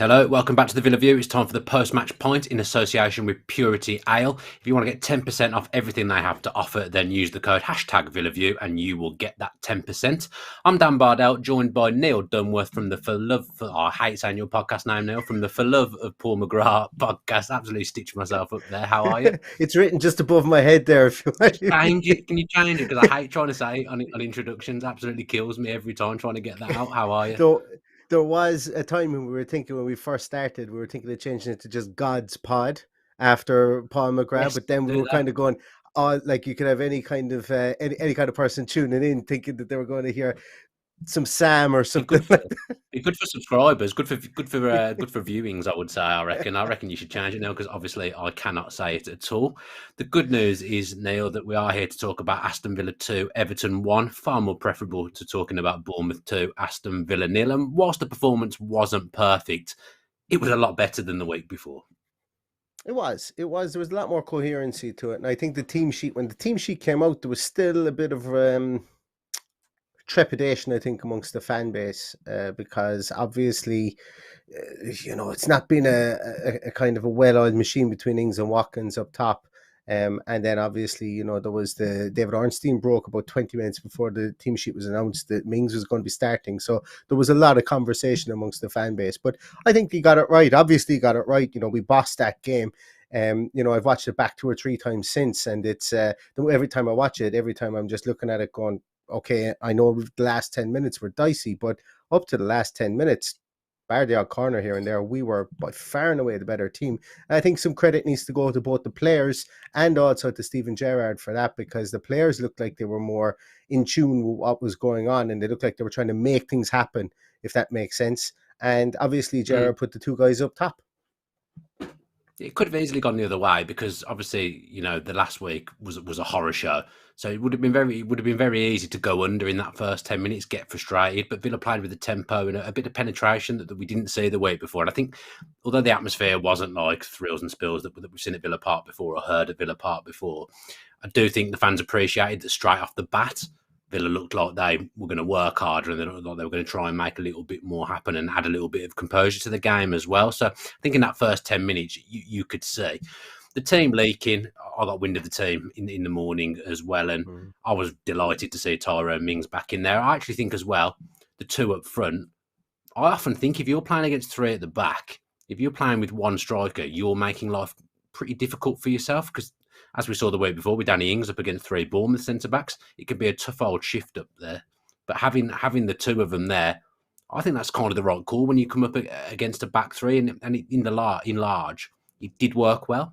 Hello, welcome back to the Villa View. It's time for the post-match pint in association with Purity Ale. If you want to get 10% off everything they have to offer, then use the code #VillaView and you will get that 10%. I'm Dan Bardell, joined by Neil Dunworth from the I hate saying your podcast name, Neil, from the For Love of Paul McGrath podcast. Absolutely stitched myself up there. How are you? It's written just above my head there. If you want. Change it. Can you change it? Because I hate trying to say it on introductions. Absolutely kills me every time trying to get that out. How are you? Though there was a time when we were thinking, when we first started, we were thinking of changing it to just God's Pod after Paul McGrath, Yes, but then we do were that. kind of going, oh, like you could have any kind of any kind of person tuning in thinking that they were going to hear some Sam or Be something good for like be good for subscribers, good for that. good for viewings. I would say. I reckon you should change it now because obviously I cannot say it at all. The good news is, Neil, that we are here to talk about Aston Villa 2, Everton 1. Far more preferable to talking about Bournemouth 2, Aston Villa 0. And whilst the performance wasn't perfect, it was a lot better than the week before. It was. It was. There was a lot more coherency to it, and I think the team sheet, when the team sheet came out, there was still a bit of trepidation, I think, amongst the fan base, because obviously, it's not been a kind of a well-oiled machine between Ings and Watkins up top. And then obviously, there was the David Ornstein broke about 20 minutes before the team sheet was announced that Mings was going to be starting. So there was a lot of conversation amongst the fan base. But I think he got it right. Obviously, he got it right. We bossed that game. I've watched it back 2 or 3 times since, and it's every time I watch it, every time I'm just looking at it going, okay, I know the last 10 minutes were dicey, but up to the last 10 minutes, bar the odd corner here and there, we were by far and away the better team. And I think some credit needs to go to both the players and also to Steven Gerrard for that, because the players looked like they were more in tune with what was going on, and they looked like they were trying to make things happen, if that makes sense. And obviously, Gerrard put the two guys up top. It could have easily gone the other way because obviously, the last week was a horror show. So it would have been very easy to go under in that first 10 minutes, get frustrated. But Villa played with the tempo and a bit of penetration that we didn't see the week before. And I think, although the atmosphere wasn't like thrills and spills that we've seen at Villa Park before or heard at Villa Park before, I do think the fans appreciated that straight off the bat, Villa looked like they were going to work harder and they looked like they were going to try and make a little bit more happen and add a little bit of composure to the game as well. So I think in that first 10 minutes, you could see the team leaking. I got wind of the team in the morning as well, and I was delighted to see Tyrone Mings back in there. I actually think as well, the two up front, I often think if you're playing against three at the back, if you're playing with one striker, you're making life pretty difficult for yourself because, as we saw the week before with Danny Ings up against three Bournemouth centre-backs, it could be a tough old shift up there. But having the two of them there, I think that's kind of the right call when you come up against a back three, and in large, it did work well.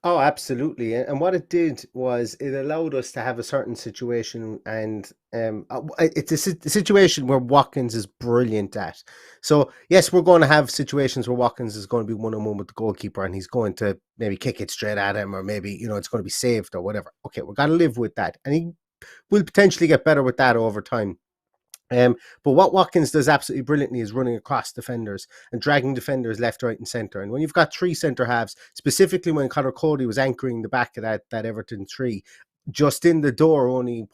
Oh, absolutely. And what it did was it allowed us to have a certain situation, and it's a situation where Watkins is brilliant at. So, yes, we're going to have situations where Watkins is going to be one-on-one with the goalkeeper and he's going to maybe kick it straight at him, or maybe, it's going to be saved or whatever. Okay, we've got to live with that. And he will potentially get better with that over time. But what Watkins does absolutely brilliantly is running across defenders and dragging defenders left, right, and centre. And when you've got three centre halves, specifically when Conor Cody was anchoring the back of that Everton three, just in the door only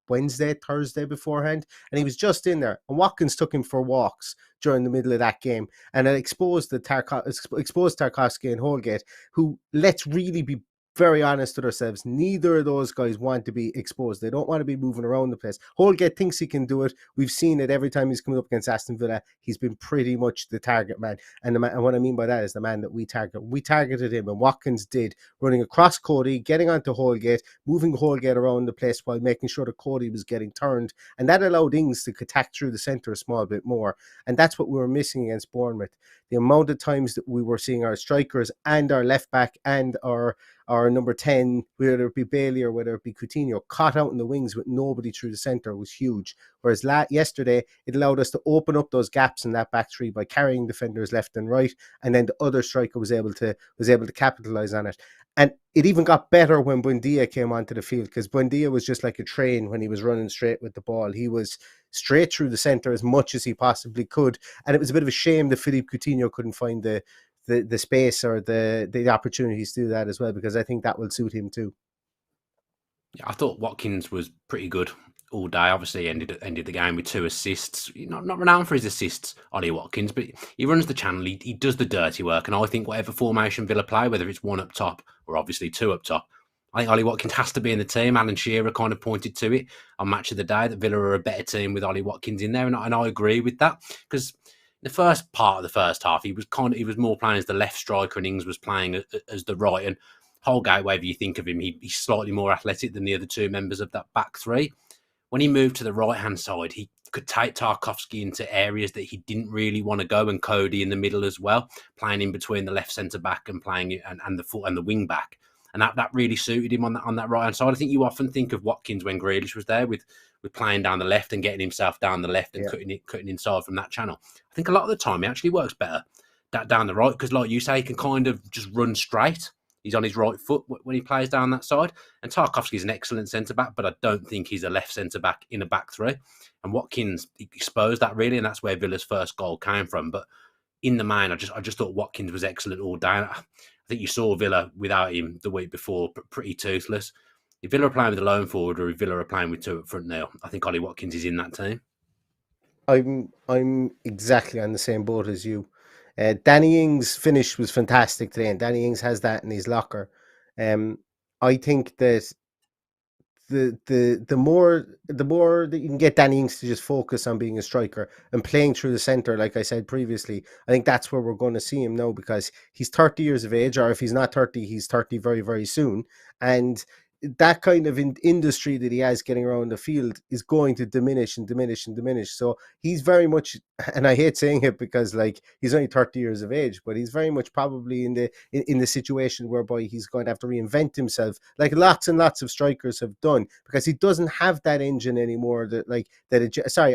Wednesday, Thursday beforehand, and he was just in there. And Watkins took him for walks during the middle of that game, and it exposed Tarkowski and Holgate, who, let's really be very honest with ourselves, neither of those guys want to be exposed. They don't want to be moving around the place. Holgate thinks he can do it. We've seen it every time he's come up against Aston Villa. He's been pretty much the target man. And what I mean by that is the man that we target. We targeted him, and Watkins did, running across Cody, getting onto Holgate, moving Holgate around the place while making sure that Cody was getting turned. And that allowed Ings to attack through the centre a small bit more. And that's what we were missing against Bournemouth. The amount of times that we were seeing our strikers and our left back and our number 10, whether it be Bailey or whether it be Coutinho, caught out in the wings with nobody through the centre was huge. Whereas yesterday, it allowed us to open up those gaps in that back three by carrying defenders left and right, and then the other striker was able to capitalise on it. And it even got better when Buendia came onto the field, because Buendia was just like a train when he was running straight with the ball. He was straight through the centre as much as he possibly could. And it was a bit of a shame that Philippe Coutinho couldn't find the space or the opportunities to do that as well, because I think that will suit him too. Yeah, I thought Watkins was pretty good. all day. Obviously, he ended the game with 2 assists. Not renowned for his assists, Ollie Watkins, but he runs the channel. He does the dirty work, and I think whatever formation Villa play, whether it's one up top or obviously two up top, I think Ollie Watkins has to be in the team. Alan Shearer kind of pointed to it on Match of the Day that Villa are a better team with Ollie Watkins in there, and I agree with that because the first part of the first half he was more playing as the left striker and Ings was playing as the right. And Holgate, whatever you think of him, he's slightly more athletic than the other two members of that back three. When he moved to the right hand side, he could take Tarkowski into areas that he didn't really want to go, and Cody in the middle as well, playing in between the left centre back and playing and the wing back, and that really suited him on that right hand side. I think you often think of Watkins when Grealish was there with playing down the left and getting himself down the left and cutting inside from that channel. I think a lot of the time it actually works better down the right because, like you say, he can kind of just run straight. He's on his right foot when he plays down that side. And Tarkowski's an excellent centre-back, but I don't think he's a left centre-back in a back three. And Watkins exposed that, really, and that's where Villa's first goal came from. But in the main, I just thought Watkins was excellent all day. I think you saw Villa without him the week before, pretty toothless. If Villa are playing with a lone forward or if Villa are playing with two up front now, I think Ollie Watkins is in that team. I'm exactly on the same boat as you. Danny Ings' finish was fantastic today, and Danny Ings has that in his locker. I think that the more that you can get Danny Ings to just focus on being a striker and playing through the center, like I said previously, I think that's where we're going to see him now because he's 30 years of age, or if he's not 30, he's 30 very, very soon. And that kind of industry that he has getting around the field is going to diminish and diminish and diminish. So he's very much, and I hate saying it because like he's only 30 years of age, but he's very much probably in the situation whereby he's going to have to reinvent himself, like lots and lots of strikers have done, because he doesn't have that engine anymore. I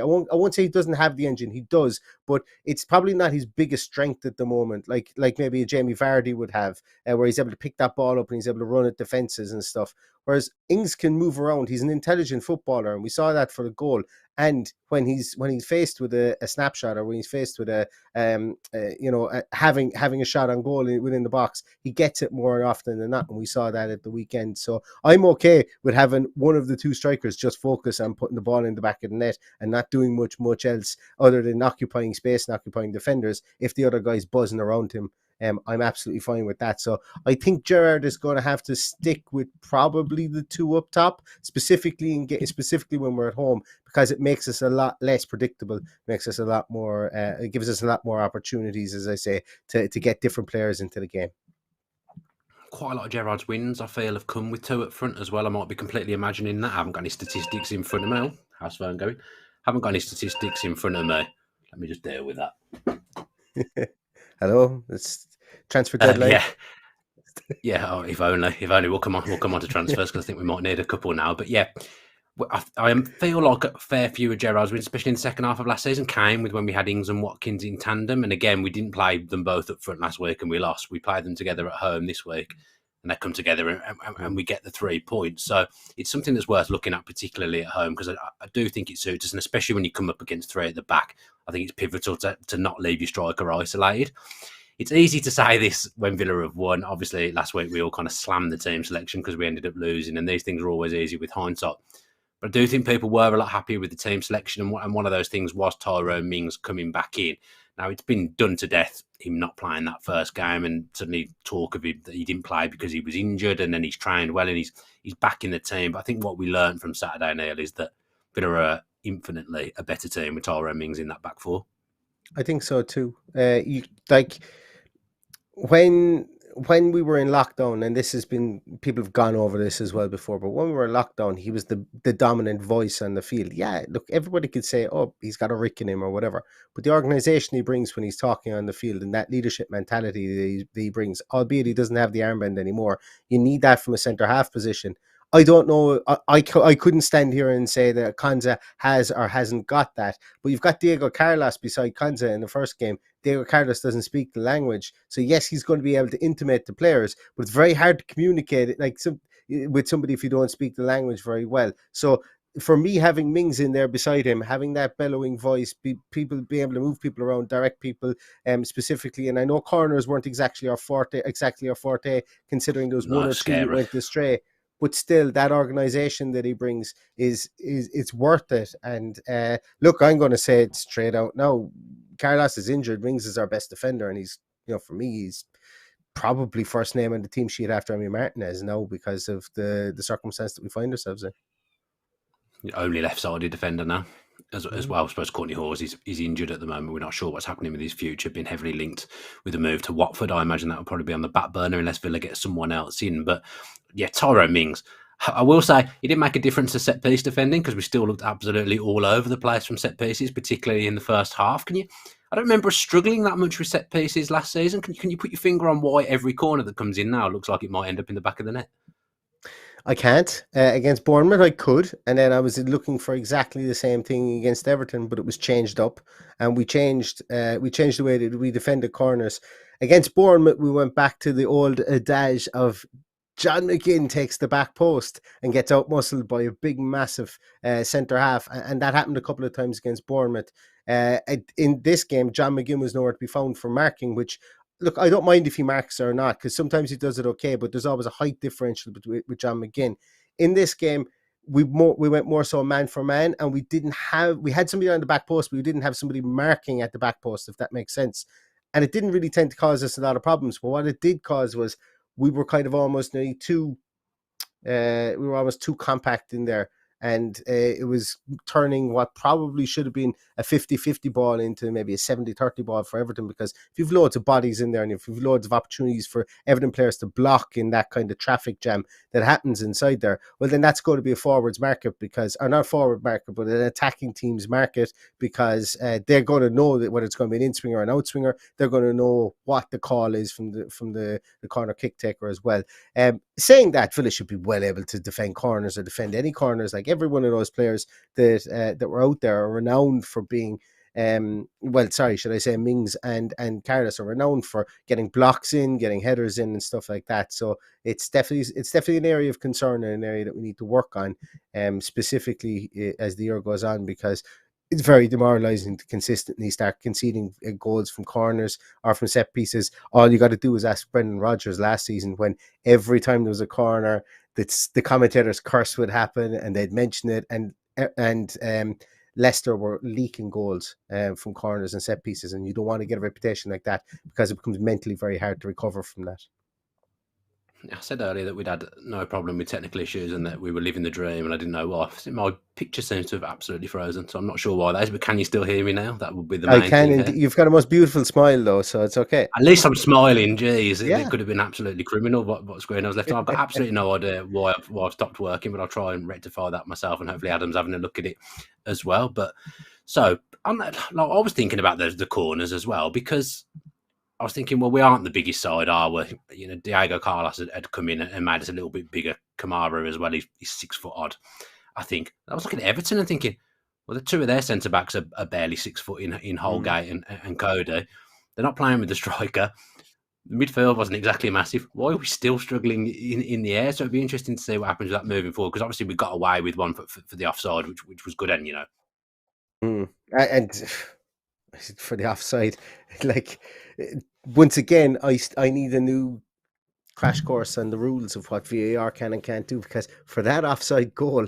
won't say he doesn't have the engine. He does, but it's probably not his biggest strength at the moment. Like maybe a Jamie Vardy would have, where he's able to pick that ball up and he's able to run at defenses and stuff. Whereas Ings can move around. He's an intelligent footballer, and we saw that for the goal. And when he's faced with a snapshot, or when he's faced with having a shot on goal within the box, he gets it more often than not. And we saw that at the weekend. So I'm okay with having one of the two strikers just focus on putting the ball in the back of the net and not doing much else other than occupying space and occupying defenders if the other guy's buzzing around him. I'm absolutely fine with that. So I think Gerrard is going to have to stick with probably the two up top, specifically when we're at home, because it makes us a lot less predictable. Makes us a lot more. It gives us a lot more opportunities, as I say, to get different players into the game. Quite a lot of Gerrard's wins, I feel, have come with two up front as well. I might be completely imagining that. I haven't got any statistics in front of me. How's phone going? Haven't got any statistics in front of me. Let me just deal with that. Hello, it's transfer deadline. Yeah. Oh, if only we'll come on to transfers because I think we might need a couple now. But yeah, I feel like a fair few of Gerrard's wins, especially in the second half of last season, came with when we had Ings and Watkins in tandem. And again, we didn't play them both up front last week and we lost. We played them together at home this week and they come together and we get the 3 points. So it's something that's worth looking at, particularly at home, because I do think it suits us. And especially when you come up against three at the back, I think it's pivotal to not leave your striker isolated. It's easy to say this when Villa have won. Obviously, last week we all kind of slammed the team selection because we ended up losing, and these things are always easy with hindsight. But I do think people were a lot happier with the team selection, and one of those things was Tyrone Mings coming back in. Now, it's been done to death, him not playing that first game, and suddenly talk of him that he didn't play because he was injured, and then he's trained well, and he's back in the team. But I think what we learned from Saturday, Neil, is that Villa are infinitely a better team with Tyrone Mings in that back four. I think so too. When we were in lockdown, and this has been, people have gone over this as well before, but when we were in lockdown, he was the dominant voice on the field. Yeah, look, everybody could say, oh, he's got a rick in him or whatever, but the organisation he brings when he's talking on the field and that leadership mentality that he brings, albeit he doesn't have the armband anymore, you need that from a centre-half position. I don't know. I couldn't stand here and say that Konsa has or hasn't got that. But you've got Diego Carlos beside Konsa in the first game. Diego Carlos doesn't speak the language. So, yes, he's going to be able to intimate the players. But it's very hard to communicate with somebody if you don't speak the language very well. So, for me, having Mings in there beside him, having that bellowing voice, people be able to move people around, direct people specifically. And I know corners weren't exactly our forte, considering there was one or two that went astray. but still that organisation that he brings is it's worth it. And look, I'm going to say it straight out now. Carlos is injured. Mings is our best defender, and he's, for me, he's probably first name on the team sheet after Emi Martinez now because of the circumstance that we find ourselves in. Only left-sided defender now, as well. I suppose Courtney Hawes is injured at the moment. We're not sure what's happening with his future. Been heavily linked with a move to Watford. I imagine that will probably be on the back burner unless Villa gets someone else in. But yeah, Tyrone Mings, I will say he didn't make a difference to set piece defending because we still looked absolutely all over the place from set pieces, particularly in the first half. I don't remember us struggling that much with set pieces last season. Can you put your finger on why every corner that comes in now looks like it might end up in the back of the net? I can't. Against Bournemouth, I could. And then I was looking for exactly the same thing against Everton, but it was changed up. And we changed the way that we defended corners. Against Bournemouth, we went back to the old adage of John McGinn takes the back post and gets out-muscled by a big, massive centre half. And that happened a couple of times against Bournemouth. In this game, John McGinn was nowhere to be found for marking, which, look, I don't mind if he marks or not, because sometimes he does it okay, but there's always a height differential with John McGinn. In this game, we went more so man for man, and we had somebody on the back post, but we didn't have somebody marking at the back post, if that makes sense. And it didn't really tend to cause us a lot of problems. But what it did cause was we were kind of almost too compact in there. And it was turning what probably should have been a 50-50 ball into maybe a 70-30 ball for Everton, because if you've loads of bodies in there and if you've loads of opportunities for Everton players to block in that kind of traffic jam that happens inside there, well, then that's going to be a forwards market, or not forward market, but an attacking team's market, because they're going to know that whether it's going to be an in-swinger or an out-swinger, they're going to know what the call is from the corner kick taker as well. Saying that, Villa should be well able to defend corners or defend any corners. Like, every one of those players that were out there are renowned for being should I say Mings and Carlos are renowned for getting blocks in, getting headers in and stuff like that. So it's definitely an area of concern and an area that we need to work on, specifically as the year goes on, because it's very demoralizing to consistently start conceding goals from corners or from set pieces. All you got to do is ask Brendan Rodgers last season, when every time there was a corner, the commentators' curse would happen and they'd mention it, and Leicester were leaking goals from corners and set pieces, and you don't want to get a reputation like that, because it becomes mentally very hard to recover from that. I said earlier that we'd had no problem with technical issues and that we were living the dream, and I didn't know why. My picture seems to have absolutely frozen, so I'm not sure why that is, but can you still hear me now? That would be the main thing. You've got a most beautiful smile, though, so it's okay. At least I'm smiling. Jeez, Yeah. It could have been absolutely criminal what screen I was left on. I've got absolutely no idea why I've stopped working, but I'll try and rectify that myself, and hopefully Adam's having a look at it as well. But so I was thinking about the corners as well, because I was thinking, well, we aren't the biggest side, are we? Diego Carlos had come in and made us a little bit bigger. Kamara as well, he's 6 foot odd, I think. I was looking at Everton and thinking, well, the two of their centre-backs are barely 6 foot in Holgate and Cody. They're not playing with the striker. The midfield wasn't exactly massive. Why are we still struggling in the air? So it'd be interesting to see what happens with that moving forward, because obviously we got away with one for the offside, which was good, and And for the offside, like, once again, I need a new crash course on the rules of what VAR can and can't do, because for that offside goal,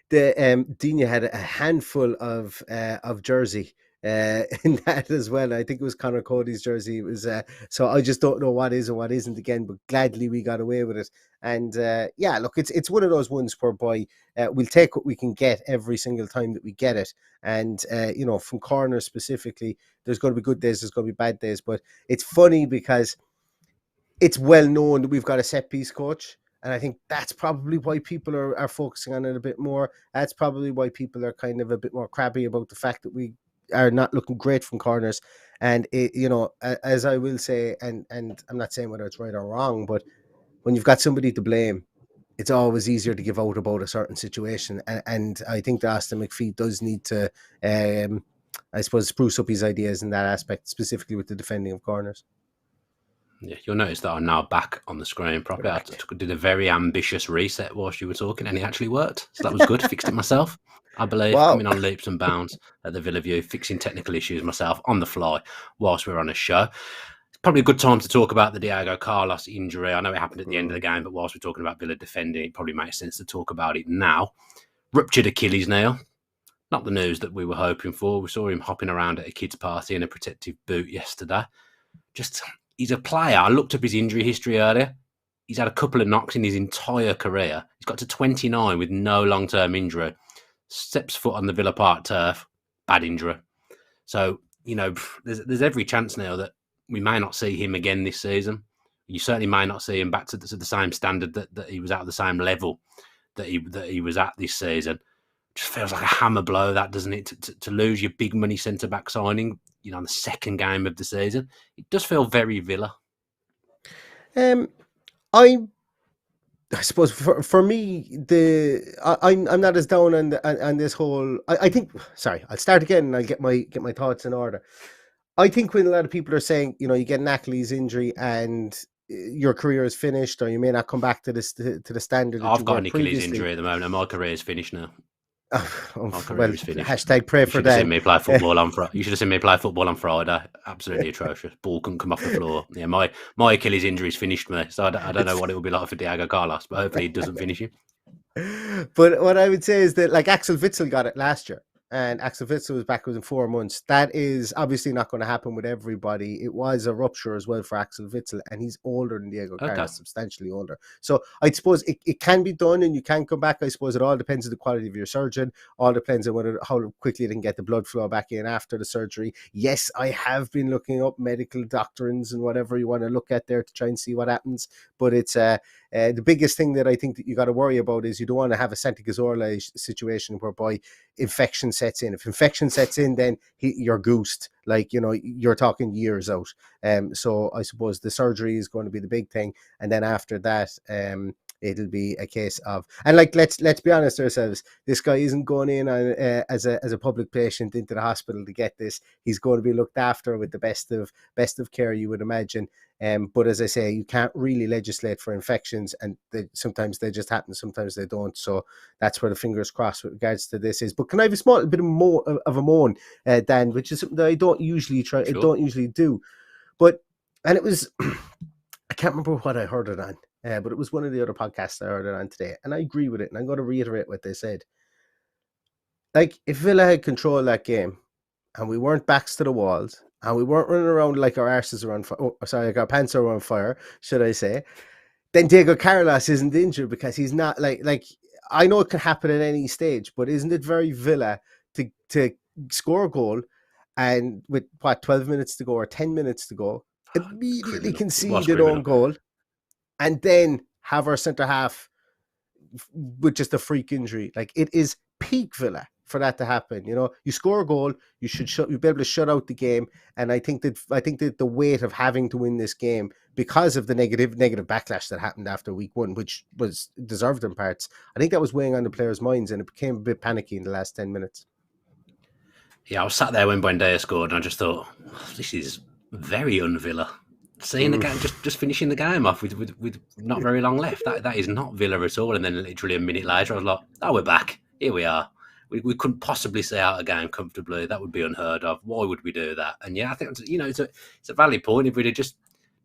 the Dina had a handful of jersey in that as well. I think it was Connor Cody's jersey. It was so I just don't know what is and what isn't again, but gladly we got away with it. And yeah, look, it's one of those ones whereby we'll take what we can get every single time that we get it. And from corners specifically, there's going to be good days, there's going to be bad days. But it's funny because it's well known that we've got a set piece coach. And I think that's probably why people are focusing on it a bit more. That's probably why people are kind of a bit more crabby about the fact that we are not looking great from corners. And as I will say, and I'm not saying whether it's right or wrong, but when you've got somebody to blame, it's always easier to give out about a certain situation. And I think that Aston McPhee does need to, I suppose, spruce up his ideas in that aspect, specifically with the defending of corners. Yeah, you'll notice that I'm now back on the screen properly. I did a very ambitious reset whilst you were talking, and it actually worked. So that was good. Fixed it myself, I believe. Wow. Coming on leaps and bounds at the Villa View, fixing technical issues myself on the fly whilst we're on a show. probably a good time to talk about the Diego Carlos injury. I know it happened at the end of the Mm. game, but whilst we're talking about Villa defending, it probably makes sense to talk about it now. Ruptured Achilles nail. Not the news that we were hoping for. We saw him hopping around at a kid's party in a protective boot yesterday. Just, he's a player. I looked up his injury history earlier. He's had a couple of knocks in his entire career. He's got to 29 with no long-term injury. Steps foot on the Villa Park turf, bad injury. So, there's every chance now that we may not see him again this season. You certainly may not see him back to the same standard that he was at, the same level that he was at this season. Just feels like a hammer blow, that, doesn't it? To lose your big money centre back signing, on the second game of the season, it does feel very Villa. I suppose for me, I'm not as down on this whole. I think. Sorry, I'll start again and I'll get my thoughts in order. I think when a lot of people are saying, you get an Achilles injury and your career is finished, or you may not come back to this to the standard that you I've got were an Achilles previously. injury at the moment, and my career is finished now. My career Well, is finished. hashtag pray You for should have Dan. seen me play football on Friday. You should have seen me play football on Friday. Absolutely atrocious. Ball couldn't come off the floor. Yeah, my Achilles injury's finished me, so I don't know what it will be like for Diego Carlos, but hopefully it doesn't finish him. But what I would say is that, like, Axel Witsel got it last year, and Axel Witsel was back within 4 months. That is obviously not going to happen with everybody. It was a rupture as well for Axel Witsel, and he's older than Diego Okay. Carlos, substantially older. So I suppose it can be done, and you can come back. I suppose it all depends on the quality of your surgeon. All depends on how quickly they can get the blood flow back in after the surgery. Yes, I have been looking up medical doctrines and whatever you want to look at there to try and see what happens. But it's the biggest thing that I think that you got to worry about is you don't want to have a Santi Cazorla situation whereby infection sets in. If infection sets in, then you're goosed. Like, you're talking years out. So I suppose the surgery is going to be the big thing. And then after that, it'll be a case of, and like, let's be honest ourselves, this guy isn't going in as a public patient into the hospital to get this. He's going to be looked after with the best of care, you would imagine. But as I say, you can't really legislate for infections, and sometimes they just happen, sometimes they don't. So that's where the fingers crossed with regards to this is. But can I have a small bit of a moan, Dan, which is something that I don't usually try, Sure. I don't usually do. And it was, I can't remember what I heard it on, but it was one of the other podcasts I heard it on today, and I agree with it, and I'm going to reiterate what they said. Like, if Villa had controlled that game, and we weren't backs to the walls, and we weren't running around like our arses are on fire, like our pants are on fire, should I say, then Diego Carlos isn't injured, because he's not like I know it can happen at any stage, but isn't it very Villa to score a goal and with 12 minutes to go or 10 minutes to go, immediately concede an own goal, and then have our centre half with just a freak injury? Like, it is peak Villa for that to happen. You score a goal, you'll be able to shut out the game. And I think that the weight of having to win this game, because of the negative backlash that happened after week 1, which was deserved in parts, I think that was weighing on the players' minds, and it became a bit panicky in the last 10 minutes. Yeah, I was sat there when Buendia scored, and I just thought, this is very un-Villa. Seeing the game, just finishing the game off with not very long left. That is not Villa at all. And then literally a minute later, I was like, oh, we're back. Here we are. We couldn't possibly see out a game comfortably. That would be unheard of. Why would we do that? And yeah, I think it's a valid point. If we'd have just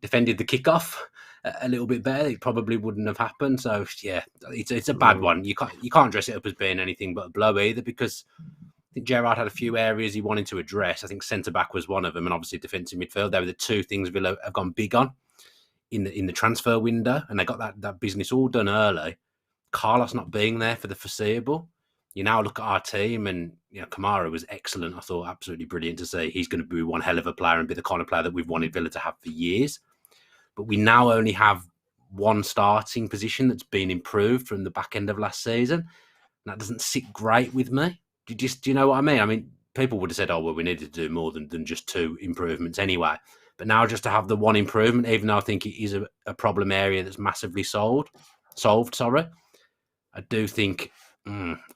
defended the kickoff a little bit better, it probably wouldn't have happened. So yeah, it's a bad one. You can't dress it up as being anything but a blow either, because I think Gerrard had a few areas he wanted to address. I think centre-back was one of them, and obviously defensive midfield. They were the two things Villa have gone big on in the transfer window, and they got that business all done early. Carlos not being there for the foreseeable. You now look at our team, and Kamara was excellent. I thought absolutely brilliant to see. He's going to be one hell of a player and be the kind of player that we've wanted Villa to have for years. But we now only have one starting position that's been improved from the back end of last season. And that doesn't sit great with me. Do you know what I mean? I mean, people would have said, oh, well, we needed to do more than just 2 improvements anyway. But now just to have the one improvement, even though I think it is a problem area that's massively solved, I do think,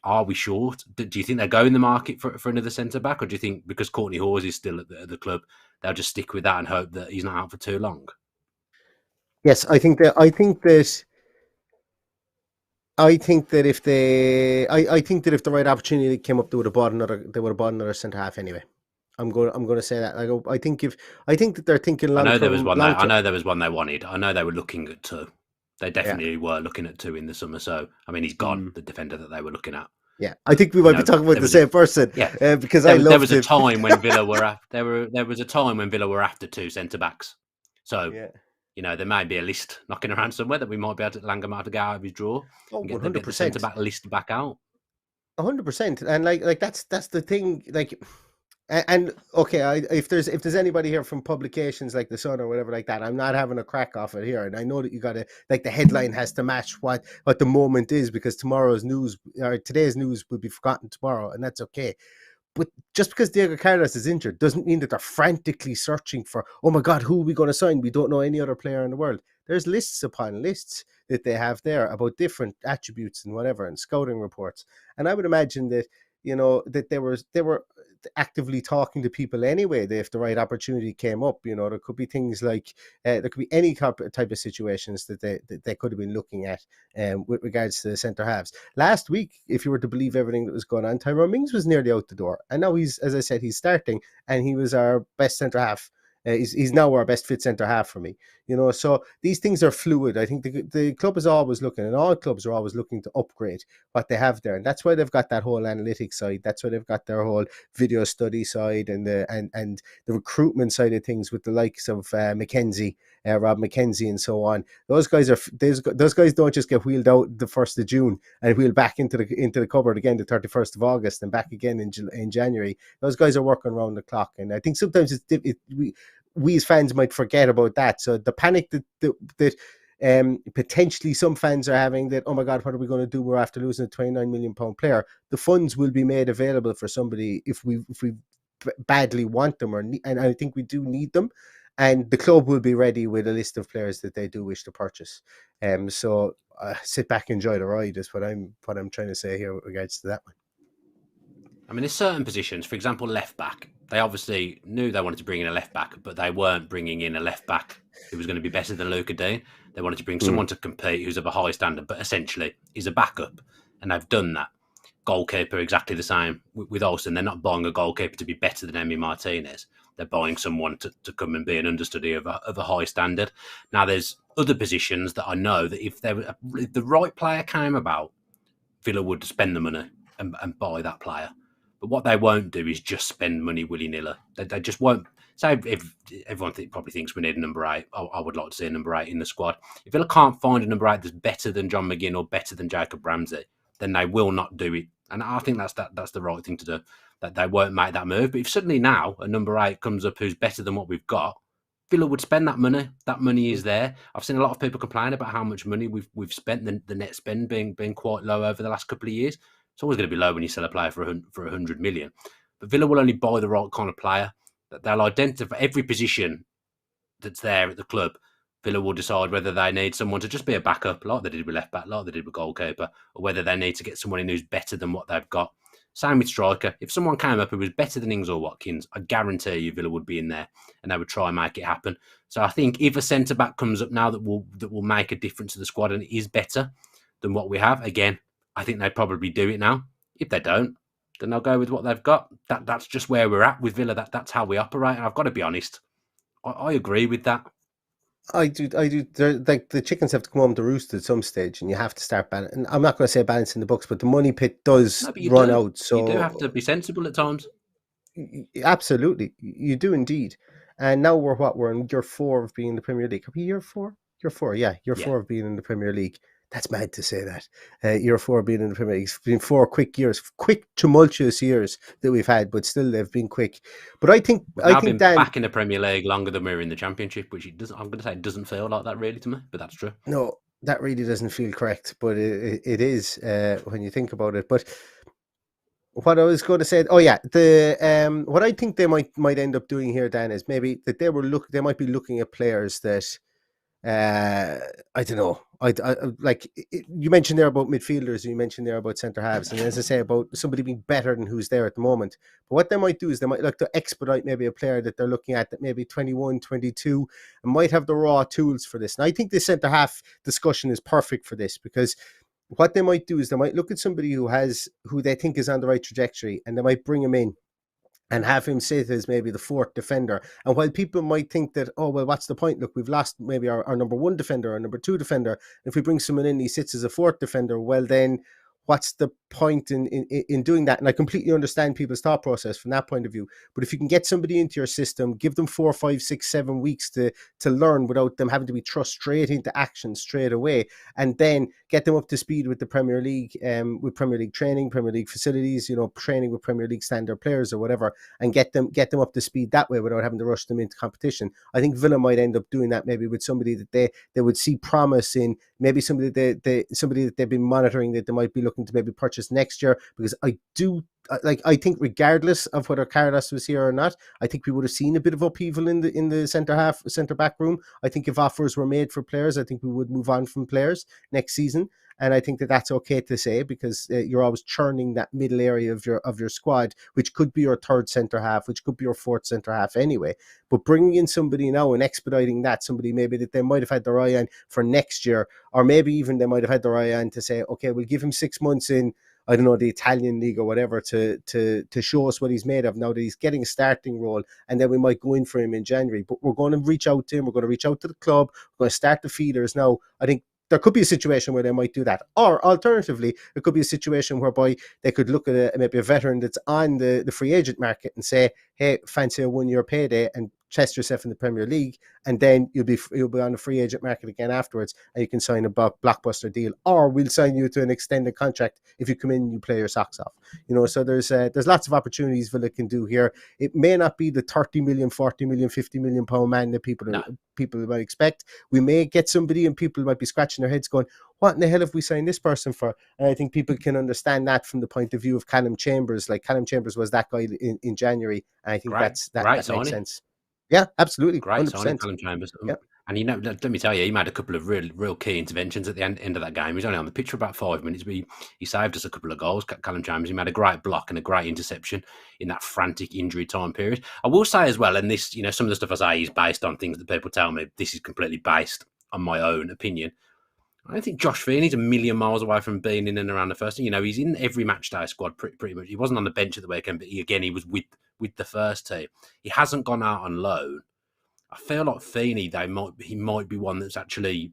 are we short? Do you think they'll go in the market for another centre-back? Or do you think because Courtney Hawes is still at the club, they'll just stick with that and hope that he's not out for too long? Yes, I think that if the right opportunity came up, they would have bought another centre half anyway. I'm going to say that. I think that they're thinking long term. Long I term. know there was one they wanted. I know they were looking at two. They Yeah. definitely were looking at two in the summer. So I mean, he's gone. Mm. The defender that they were looking at. Yeah, I But think we might be talking about there the was a same person yeah. because I There loved was a him. time when Villa were there was a time when Villa were after two centre backs. So Yeah. there may be a list knocking around somewhere that we might be able to Langamaha to get out of his drawer Oh, and get the centre 100%. back list back out. 100%. And that's the thing. And okay, if there's anybody here from publications like the Sun or whatever like that, I'm not having a crack off it here. And I know that you got to, like, the headline has to match what the moment is, because tomorrow's news or today's news will be forgotten tomorrow, and that's okay. But just because Diego Carlos is injured doesn't mean that they're frantically searching for, oh my God, who are we going to sign? We don't know any other player in the world. There's lists upon lists that they have there about different attributes and whatever, and scouting reports. And I would imagine that, that they were actively talking to people anyway. That if the right opportunity came up, there could be things like there could be any type of situations that they could have been looking at with regards to the centre halves. Last week, if you were to believe everything that was going on, Tyrone Mings was nearly out the door. And now he's, as I said, he's starting, and he was our best centre half. He's now our best fit centre half for me. So these things are fluid. I think the club is always looking, and all clubs are always looking to upgrade what they have there. And that's why they've got that whole analytics side. That's why they've got their whole video study side and the recruitment side of things with the likes of McKenzie, Rob McKenzie, and so on. Those guys don't just get wheeled out the 1st of June and wheeled back into the cupboard again the 31st of August and back again in January. Those guys are working around the clock, and I think sometimes we as fans might forget about that. So the panic that potentially some fans are having, that, oh my God, what are we going to do? We're after losing a £29 million player. The funds will be made available for somebody if we badly want them, and I think we do need them. And the club will be ready with a list of players that they do wish to purchase. So sit back, enjoy the ride is what I'm trying to say here with regards to that one. I mean, there's certain positions, for example, left back. They obviously knew they wanted to bring in a left back, but they weren't bringing in a left back who was going to be better than Luca Dean. They wanted to bring someone to compete who's of a high standard, but essentially is a backup, and they've done that. Goalkeeper, exactly the same with Olsen. They're not buying a goalkeeper to be better than Emi Martinez. They're buying someone to come and be an understudy of a high standard. Now, there's other positions that I know that if the right player came about, Villa would spend the money and buy that player. But what they won't do is just spend money willy-nilly. They just won't. Say if everyone probably thinks we need a number 8, I would like to see a number 8 in the squad. If Villa can't find a number 8 that's better than John McGinn or better than Jacob Ramsey, then they will not do it. And I think that's the right thing to do. That they won't make that move. But if suddenly now a number 8 comes up who's better than what we've got, Villa would spend that money. That money is there. I've seen a lot of people complain about how much money we've spent. The net spend being quite low over the last couple of years. It's always going to be low when you sell a player for 100 million. But Villa will only buy the right kind of player. That they'll identify every position that's there at the club. Villa will decide whether they need someone to just be a backup, like they did with left back, like they did with goalkeeper, or whether they need to get someone in who's better than what they've got. Same with striker. If someone came up who was better than Ings or Watkins, I guarantee you Villa would be in there and they would try and make it happen. So I think if a centre back comes up now that will make a difference to the squad and it is better than what we have, again, I think they'd probably do it now. If they don't, then they'll go with what they've got. That's just where we're at with Villa. That's how we operate. And I've got to be honest, I agree with that. I do. Like, the chickens have to come home to roost at some stage, and you have to start balancing. I'm not going to say balancing the books, but the money pit does No, but you run do. out. You do have to be sensible at times. Absolutely, you do indeed. And now we're in year 4 of being in the Premier League. Are we year 4? Year 4, yeah, year 4 of being in the Premier League. That's mad to say that. Year 4 of being in the Premier League. It's been 4 quick years, quick tumultuous years that we've had, but still they've been quick. But I think been Dan, back in the Premier League longer than we're in the Championship, which it doesn't. I'm going to say it doesn't feel like that really to me, but that's true. no, that really doesn't feel correct, but it is when you think about it. But what I was going to say, oh yeah, the what I think they might end up doing here, Dan, is maybe that they might be looking at players that I don't know. Like you mentioned there about midfielders, you mentioned there about centre halves, and as I say about somebody being better than who's there at the moment. But what they might do is they might look to expedite maybe a player that they're looking at that maybe 21, 22, and might have the raw tools for this. And I think the centre half discussion is perfect for this, because what they might do is they might look at somebody who they think is on the right trajectory, and they might bring him in and have him sit as maybe the fourth defender. And while people might think that, oh, well, what's the point? Look, we've lost maybe our number one defender, our number two defender. If we bring someone in, he sits as a fourth defender. Well, then what's the point in doing that? And I completely understand people's thought process from that point of view. But if you can get somebody into your system, give them 4, 5, 6, 7 weeks to learn without them having to be thrust straight into action straight away, and then get them up to speed with the Premier League, with Premier League training, Premier League facilities, training with Premier League standard players or whatever, and get them up to speed that way without having to rush them into competition. I think Villa might end up doing that maybe with somebody that they would see promise in, maybe somebody that they've been monitoring, that they might be looking to maybe purchase next year, because I think regardless of whether Carlos was here or not, I think we would have seen a bit of upheaval in the centre back room. I think if offers were made for players, I think we would move on from players next season. And I think that that's okay to say, because you're always churning that middle area of your squad, which could be your third centre half, which could be your fourth centre half anyway. But bringing in somebody now and expediting that, somebody maybe that they might have had their eye on for next year, or maybe even they might have had their eye on to say, okay, we'll give him 6 months in, I don't know, the Italian league or whatever, to show us what he's made of now that he's getting a starting role, and then we might go in for him in January. But we're going to reach out to him. We're going to reach out to the club. We're going to start the feeders now. I think there could be a situation where they might do that. Or alternatively, it could be a situation whereby they could look at maybe a veteran that's on the free agent market and say, hey, fancy a 1 year payday and test yourself in the Premier League, and then you'll be on the free agent market again afterwards, and you can sign a blockbuster deal, or we'll sign you to an extended contract if you come in and you play your socks off. So there's lots of opportunities Villa can do here. It may not be the 30 million, 40 million, 50 million pound man that people might expect. We may get somebody and people might be scratching their heads going, what in the hell have we signed this person for? And I think people can understand that from the point of view of Callum Chambers. Like, Callum Chambers was that guy in January, and I think that makes sense. Yeah, absolutely. Great signing, 100%. Callum Chambers. Yeah. And let me tell you, he made a couple of real key interventions at the end of that game. He was only on the pitch for about 5 minutes, but he saved us a couple of goals. Callum Chambers, he made a great block and a great interception in that frantic injury time period. I will say as well, and this, some of the stuff I say is based on things that people tell me. This is completely based on my own opinion. I don't think Josh Feeney's a million miles away from being in and around the first team. He's in every match day squad pretty much. He wasn't on the bench at the weekend, but he was with the first team. He hasn't gone out on loan. I feel like Feeney, he might be one that's actually,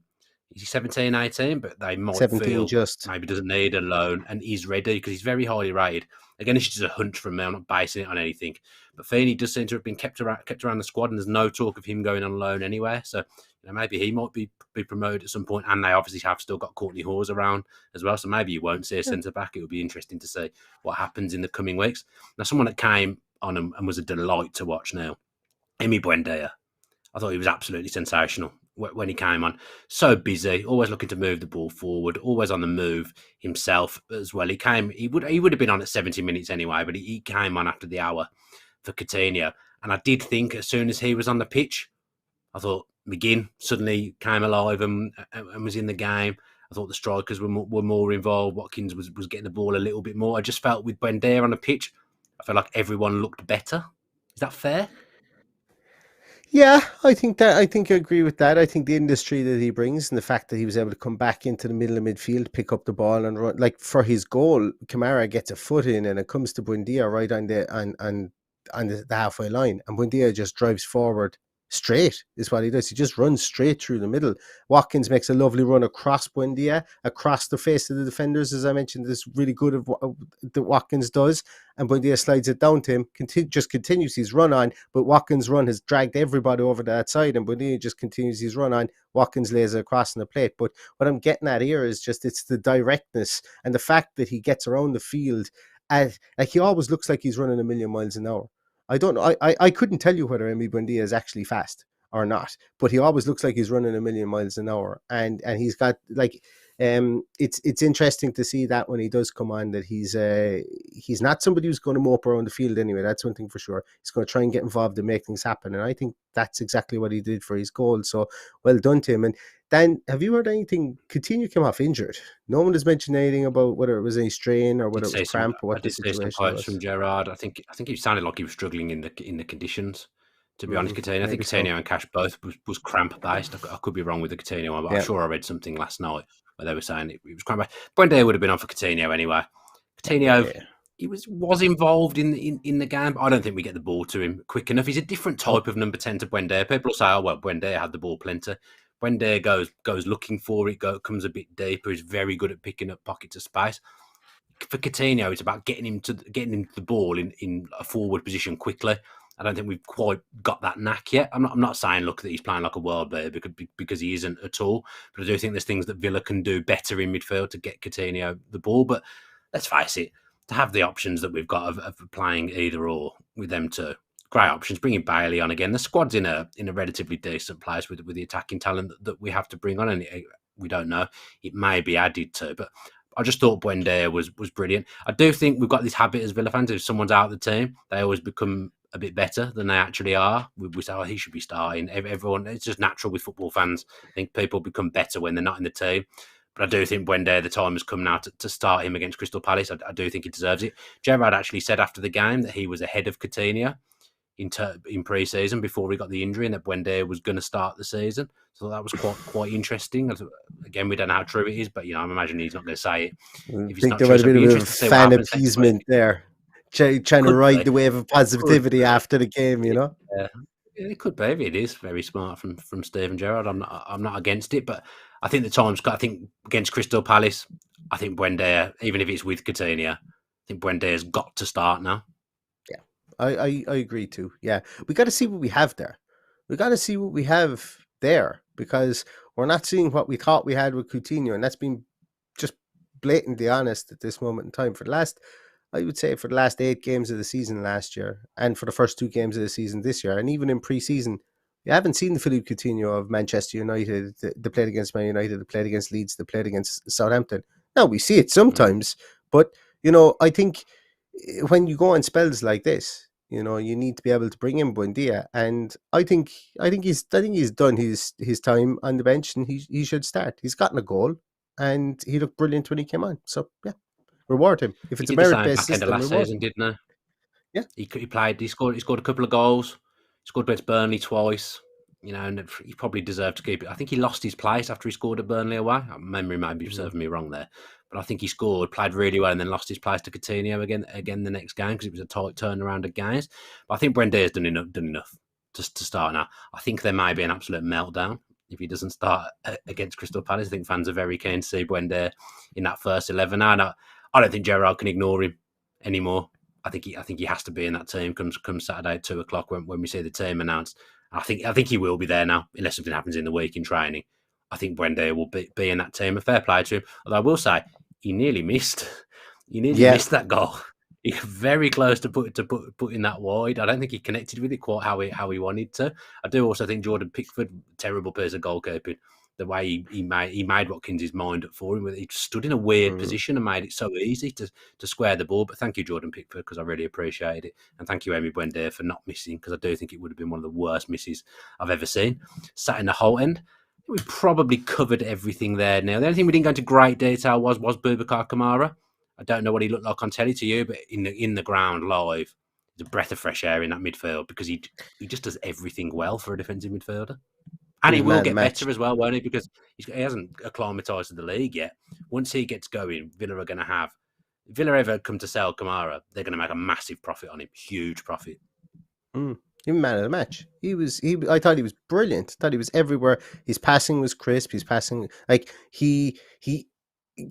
is he 17, 18? But they might 17 feel just. maybe doesn't need a loan and is ready, because he's very highly rated. Again, it's just a hunch from me. I'm not basing it on anything. But Feeney does seem to have been kept around the squad, and there's no talk of him going on loan anywhere. So maybe he might be promoted at some point, and they obviously have still got Courtney Hawes around as well. So maybe you won't see a centre-back. It will be interesting to see what happens in the coming weeks. Now, someone that came on and was a delight to watch now, Emi Buendia. I thought he was absolutely sensational when he came on. So busy, always looking to move the ball forward, always on the move himself as well. He would have been on at 70 minutes anyway, but he came on after the hour for Coutinho. And I did think as soon as he was on the pitch, I thought McGinn suddenly came alive and was in the game. I thought the strikers were more involved. Watkins was getting the ball a little bit more. I just felt with Buendia on the pitch, I felt like everyone looked better. Is that fair? Yeah, I think I agree with that. I think the industry that he brings and the fact that he was able to come back into the middle of midfield, pick up the ball and run, like for his goal, Kamara gets a foot in and it comes to Buendia right on the halfway line, and Buendia just drives forward straight is what he does. He just runs straight through the middle. Watkins makes a lovely run across Buendia, across the face of the defenders, as I mentioned. This really good of that Watkins does, and Buendia slides it down to him. Just continues his run on, but Watkins' run has dragged everybody over to that side, and Buendia just continues his run on. Watkins lays it across in the plate. But what I'm getting at here is just it's the directness and the fact that he gets around the field. Like he always looks like he's running a million miles an hour. I don't know. I couldn't tell you whether Emi Buendia is actually fast or not, but he always looks like he's running a million miles an hour, and he's got like it's interesting to see that when he does come on, that he's not somebody who's going to mope around the field anyway. That's one thing for sure. He's going to try and get involved and make things happen, and I think that's exactly what he did for his goal. So well done to him. And Dan, have you heard anything? Coutinho came off injured. No one has mentioned anything about whether it was any strain or whether it was cramp or what the situation was. I did see some quotes from Gerrard. I think he sounded like he was struggling in the conditions. To be honest, Coutinho, I think Coutinho and Cash both was cramp based. I could be wrong with the Coutinho one, but I'm sure I read something last night where they were saying it was cramp based. Buendia would have been on for Coutinho anyway. Coutinho, he was involved in the game, but I don't think we get the ball to him quick enough. He's a different Oh, type of number 10 to Buendia. People say, oh, well, Buendia had the ball plenty. Buendia goes looking for it, comes a bit deeper. He's very good at picking up pockets of space. For Coutinho, it's about getting him to the ball in a forward position quickly. I don't think we've quite got that knack yet. I'm not saying look that he's playing like a world player because he isn't at all. But I do think there's things that Villa can do better in midfield to get Coutinho the ball. But let's face it, to have the options that we've got of playing either or with them two, great options. Bringing Bailey on again, the squad's in a relatively decent place with the attacking talent that we have to bring on, and we don't know, it may be added to, but I just thought Buendia was brilliant. I do think we've got this habit as Villa fans: if someone's out of the team, they always become a bit better than they actually are. We say, oh, he should be starting. Everyone, it's just natural with football fans. I think people become better when they're not in the team. But I do think Buendia, the time has come now to start him against Crystal Palace. I do think he deserves it. Gerrard actually said after the game that he was ahead of Coutinho in pre-season before he got the injury, and that Buendia was going to start the season. So that was quite interesting. Again, we don't know how true it is, but I'm imagining he's not going to say it I if it's think not there true. might have So it'd been be a bit of interesting to see what fan happens next week. appeasement there, trying to Could ride be, the wave of could positivity be. after the game, you know? Yeah, it could be. It is very smart from Steven Gerrard. I'm not against it, but I think the time's got. I think against Crystal Palace, I think Buendia, even if it's with Coutinho, I think Buendia's got to start now. Yeah, I agree too. Yeah, we got to see what we have there. We got to see what we have there because we're not seeing what we thought we had with Coutinho, and that's been just blatantly honest at this moment in time. I would say for the last 8 games of the season last year, and for the first 2 games of the season this year, and even in pre-season, you haven't seen the Philippe Coutinho of Manchester United, the played against Man United, the played against Leeds, the played against Southampton. Now we see it sometimes, but I think when you go on spells like this, you need to be able to bring in Buendia, and I think he's done his time on the bench, and he should start. He's gotten a goal, and he looked brilliant when he came on. So yeah, reward him. If He it's a did the merit same based back end of system, last reward season, him. didn't he? Yeah. He played. He scored. He scored a couple of goals. He scored against Burnley twice. And he probably deserved to keep it. I think he lost his place after he scored at Burnley away. Memory might be Mhm. serving me wrong there, but I think he scored, played really well, and then lost his place to Coutinho again the next game because it was a tight turnaround of games. But I think Brenda's done enough to start now. I think there may be an absolute meltdown if he doesn't start against Crystal Palace. I think fans are very keen to see Buendia in that first 11. I don't think Gerrard can ignore him anymore. I think he has to be in that team come Saturday at 2:00 when we see the team announced. I think he will be there now, unless something happens in the week in training. I think Buendia will be in that team. A fair play to him. Although I will say, he nearly missed. He nearly Yeah. missed that goal. He was very close to putting that wide. I don't think he connected with it quite how he wanted to. I do also think Jordan Pickford, terrible piece of goalkeeping. The way he made Watkins' mind up for him. He stood in a weird Mm. position and made it so easy to square the ball. But thank you, Jordan Pickford, because I really appreciated it. And thank you, Amy Buendia, for not missing, because I do think it would have been one of the worst misses I've ever seen. Sat in the whole end. We probably covered everything there now. The only thing we didn't go into great detail was Boubacar Kamara. I don't know what he looked like on telly to you, but in the ground live, it's a breath of fresh air in that midfield because he just does everything well for a defensive midfielder. And He's he a will man of the get match. better as well, won't he? Because he hasn't acclimatised to the league yet. Once he gets going, Villa are going to have. If Villa ever come to sell Kamara, they're going to make a massive profit on him, huge profit. Mm. He's a man of the match. I thought he was brilliant. I thought he was everywhere. His passing was crisp. His passing, like he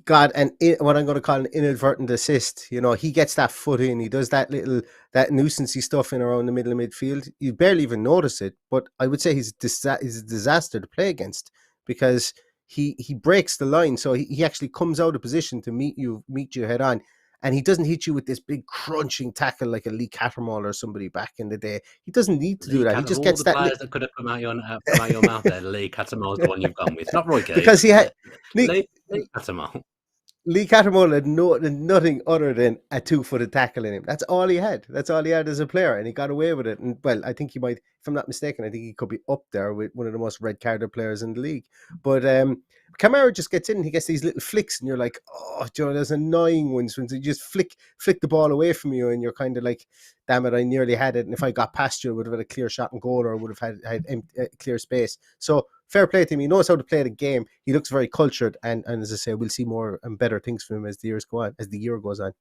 got what I'm going to call an inadvertent assist. He gets that foot in. He does that nuisancey stuff in around the middle of midfield. You barely even notice it, but I would say he's a disaster to play against because he breaks the line. So he actually comes out of position to meet you head on. And he doesn't hit you with this big crunching tackle like a Lee Cattermole or somebody back in the day. He doesn't need to do Lee that. He Cat of just all gets the that players that could have come out your mouth there, Lee Catamol's the one you've gone with. Not Roy Keane. because he had Lee, Lee Catamol. Lee Cattermole had nothing other than a 2-footed tackle in him. That's all he had. That's all he had as a player, and he got away with it. And well, I think he might, if I'm not mistaken, I think he could be up there with one of the most red carded players in the league. But Kamara just gets in and he gets these little flicks, and you're like, oh, Joe, there's annoying ones when you just flick the ball away from you, and you're kind of like, damn it, I nearly had it. And if I got past you, I would have had a clear shot and goal, or would have had clear space. So fair play to him. He knows how to play the game. He looks very cultured, and as I say, we'll see more and better things from him as the year goes on.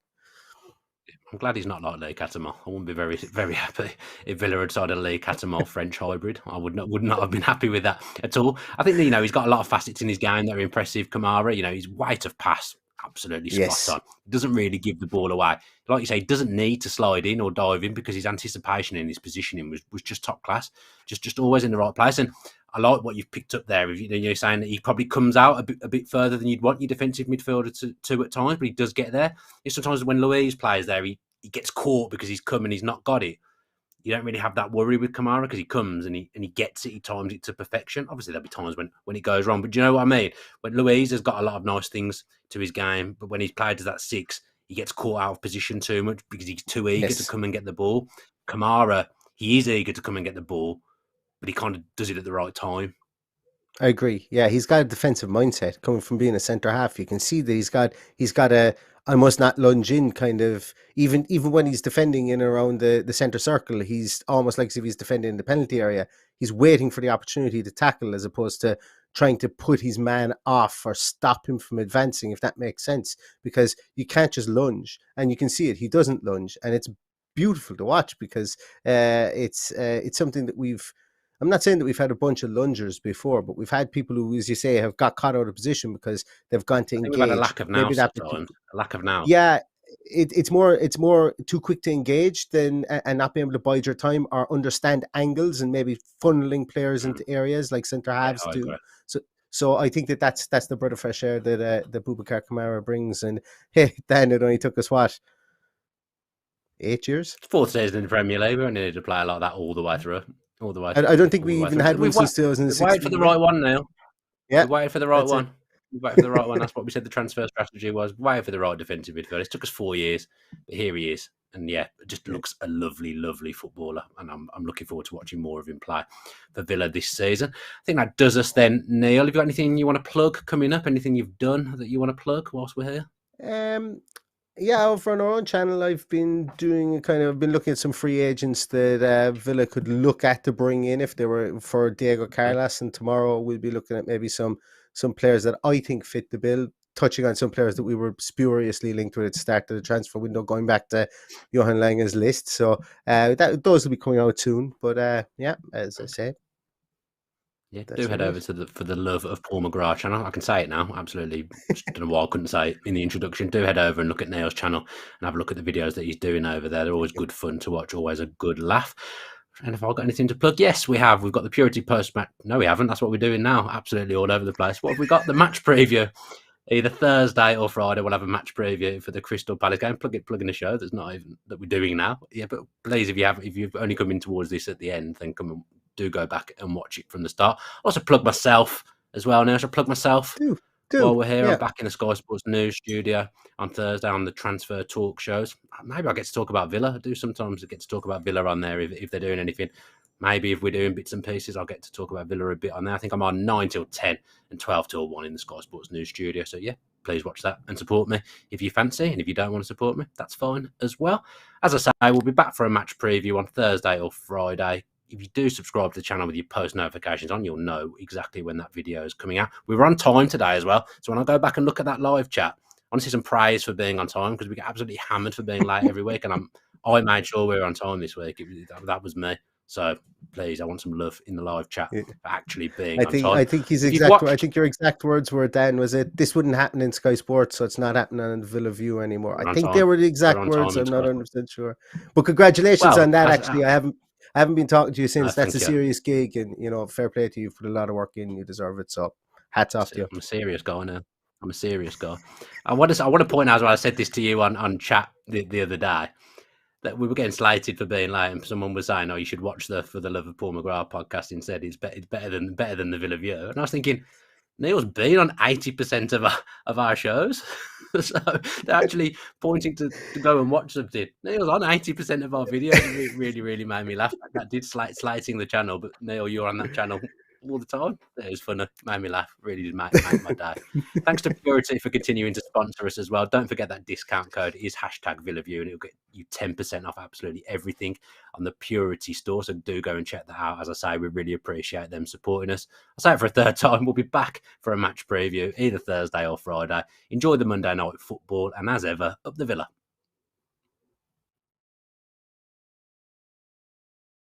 I'm glad he's not like Lee Catamol. I wouldn't be very, very happy if Villa had signed a Lee Catamol French hybrid. I would not have been happy with that at all. I think, he's got a lot of facets in his game that are impressive. Kamara, his weight of pass, absolutely spot Yes, on. He doesn't really give the ball away. Like you say, he doesn't need to slide in or dive in because his anticipation and his positioning was just top class. Just always in the right place. And I like what you've picked up there. You're saying that he probably comes out a bit further than you'd want your defensive midfielder to at times, but he does get there. Sometimes when Luiz plays there, he gets caught because he's come and he's not got it. You don't really have that worry with Kamara because he comes and he gets it, he times it to perfection. Obviously, there'll be times when it goes wrong, but do you know what I mean? When Luiz has got a lot of nice things to his game, but when he's played as that 6, he gets caught out of position too much because he's too eager to yes. come and get the ball. Kamara, he is eager to come and get the ball, but he kind of does it at the right time. I agree. Yeah, he's got a defensive mindset coming from being a centre half. You can see that he's got a I must not lunge in kind of even when he's defending in around the centre circle, he's almost like as if he's defending the penalty area. He's waiting for the opportunity to tackle as opposed to trying to put his man off or stop him from advancing, if that makes sense. Because you can't just lunge, and you can see it. He doesn't lunge, and it's beautiful to watch because it's something that we've. I'm not saying that we've had a bunch of lungers before, but we've had people who, as you say, have got caught out of position because they've gone to I think we've had a engage. lack of Maybe nous that at particular, times. A lack of nous. yeah, it's more too quick to engage than and not being able to bide your time or understand angles and maybe funneling players Mm. into areas like centre Yeah, halves I do. agree. So I think that's the breath of fresh air that Boubacar Kamara brings. And hey, Dan, it only took us what 8 years. It's 4th season in the Premier League. We don't need to play like that all the way through. All the way, I don't think all the we way even through. had one since We've waited for 2016. the Yeah, right one now. yeah, We waited for the right that's it. one. We waited for the right one. That's what we said the transfer strategy was. Waited for the right defensive midfielder. It took us 4 years, but here he is. And yeah, it just Yeah. looks a lovely, lovely footballer. And I'm looking forward to watching more of him play for Villa this season. I think that does us then. Neil, have you got anything you want to plug coming up? Anything you've done that you want to plug whilst we're here? Um, yeah, over on our own channel, I've been looking at some free agents that Villa could look at to bring in if they were for Diego Okay. Carlos. And tomorrow we'll be looking at maybe some players that I think fit the bill, touching on some players that we were spuriously linked with at the start of the transfer window, going back to Johan Lange's list. So those will be coming out soon. But yeah, as I say, Yeah, do that's head really over it. to for the Love of Paul McGrath channel. I can say it now. Absolutely. Just don't know why I couldn't say it in the introduction. Do head over and look at Neil's channel and have a look at the videos that he's doing over there. They're always good fun to watch, always a good laugh. And if I've got anything to plug, yes, we have. We've got the Purity post match. No, we haven't. That's what we're doing now. Absolutely all over the place. What have we got? The match preview. Either Thursday or Friday, we'll have a match preview for the Crystal Palace game. Plug in the show. That's not even that we're doing now. Yeah, but please, if you've only come in towards this at the end, then come and do go back and watch it from the start. Also plug myself as well now. I should plug myself Do while do we're here. I'm yeah. back in the Sky Sports News studio on Thursday on the transfer talk shows. Maybe I get to talk about Villa. I do sometimes get to talk about Villa on there if they're doing anything. Maybe if we're doing bits and pieces, I'll get to talk about Villa a bit on there. I think I'm on 9 till 10 and 12 till 1 in the Sky Sports News studio. So yeah, please watch that and support me if you fancy. And if you don't want to support me, that's fine as well. As I say, we'll be back for a match preview on Thursday or Friday. If you do subscribe to the channel with your post notifications on, you'll know exactly when that video is coming out. We were on time today as well. So when I go back and look at that live chat, I want to see some praise for being on time because we get absolutely hammered for being late every week. And I made sure we were on time this week. That was me. So please, I want some love in the live chat Yeah. for actually being I on think time. I think his If you've exact I watched, think your exact words were, Dan, was it this wouldn't happen in Sky Sports, so it's not happening on Villa View anymore. I we're on think they time. were the We're exact on words. time in I'm not Sky Sports. 100% sure. But congratulations Well, on that. Actually, I haven't been talking to you since. That's a thank you. serious gig, and fair play to you. You've put a lot of work in. You deserve it. So hats off to you. I'm a serious guy now. I'm a serious guy. I want to point out as well. I said this to you on chat the other day that we were getting slated for being late, and someone was saying, "Oh, you should watch the For the Love of Paul McGrath podcast instead. It's better than the Villa View." And I was thinking, Neil's been on 80% of our shows, so they're actually pointing to go and watch something. Neil's on 80% of our videos. It really, really made me laugh. That did slating the channel, but Neil, you're on that channel all the time. It was funny, made me laugh. Really did make my day. Thanks to Purity for continuing to sponsor us as well. Don't forget that discount code is #VillaView, and it'll get you 10% off absolutely everything on the Purity store. So do go and check that out. As I say, we really appreciate them supporting us. I'll say it for a third time. We'll be back for a match preview either Thursday or Friday. Enjoy the Monday night football, and as ever, up the Villa.